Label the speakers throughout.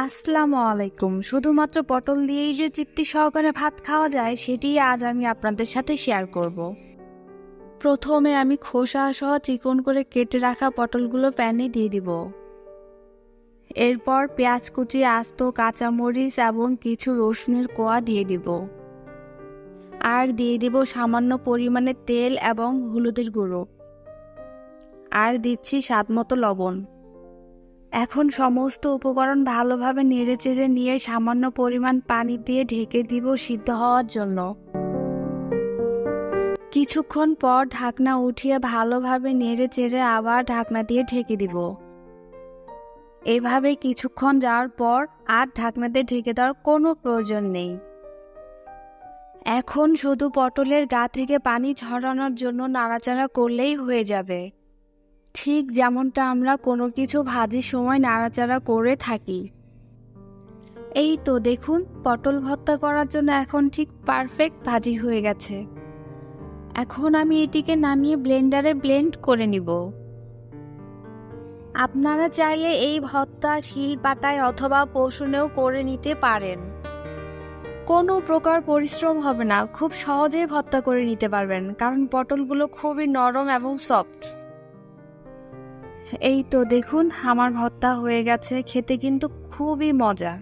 Speaker 1: আসসালামু আলাইকুম। শুধুমাত্র পটল দিয়েই যে তৃপ্তি সহকারে ভাত খাওয়া যায় সেটি আজ আমি আপনাদের সাথে শেয়ার করব। প্রথমে আমি খোসা সহ চিকন করে কেটে রাখা পটলগুলো প্যানে দিয়ে দিব। এরপর পেঁয়াজ কুচি, আস্ত কাঁচামরিচ এবং কিছু রসুনের কোয়া দিয়ে দিব। আর দিয়ে দিব সামান্য পরিমাণে তেল এবং হলুদের গুঁড়ো। আর দিচ্ছি স্বাদমতো লবণ। এখন সমস্ত উপকরণ ভালোভাবে নেড়েচেড়ে নিয়ে সামান্য পরিমাণ পানি দিয়ে ঢেকে দিব সিদ্ধ হওয়ার জন্য। কিছুক্ষণ পর ঢাকনা উঠিয়ে ভালোভাবে নেড়েচেড়ে আবার ঢাকনা দিয়ে ঢেকে দিব। এভাবে কিছুক্ষণ যাওয়ার পর আর ঢাকনা দিয়ে ঢেকে দেওয়ার কোনো প্রয়োজন নেই। এখন শুধু পটলের গা থেকে পানি ঝরানোর জন্য নাড়াচাড়া করলেই হয়ে যাবে, ঠিক যেমনটা আমরা কোনো কিছু ভাজির সময় নাড়াচাড়া করে থাকি। এই তো দেখুন, পটল ভর্তা করার জন্য এখন ঠিক পারফেক্ট ভাজি হয়ে গেছে। এখন আমি এটিকে নামিয়ে ব্লেন্ডারে ব্লেন্ড করে নিব। আপনারা চাইলে এই ভর্তা শিলপাটায় অথবা পশুনেও করে নিতে পারেন। কোনো প্রকার পরিশ্রম হবে না, খুব সহজেই ভর্তা করে নিতে পারবেন, কারণ পটলগুলো খুবই নরম এবং সফট। এই তো দেখুন, আমার ভর্তা হয়ে গেছে, খেতে কিন্তু খুবই মজা।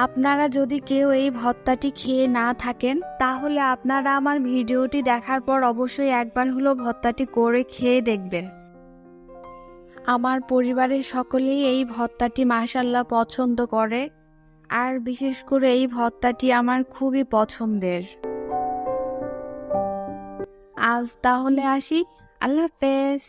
Speaker 1: আপনারা যদি কেউ এই ভর্তাটি খেয়ে না থাকেন তাহলে আপনারা আমার ভিডিওটি দেখার পর অবশ্যই একবার হলো ভর্তাটি করে খেয়ে দেখবেন। আমার পরিবারের সকলেই এই ভর্তাটি মাশাআল্লাহ পছন্দ করে, আর বিশেষ করে এই ভর্তাটি আমার খুবই পছন্দের। আজ তাহলে আসি, আল্লাহ হাফেজ।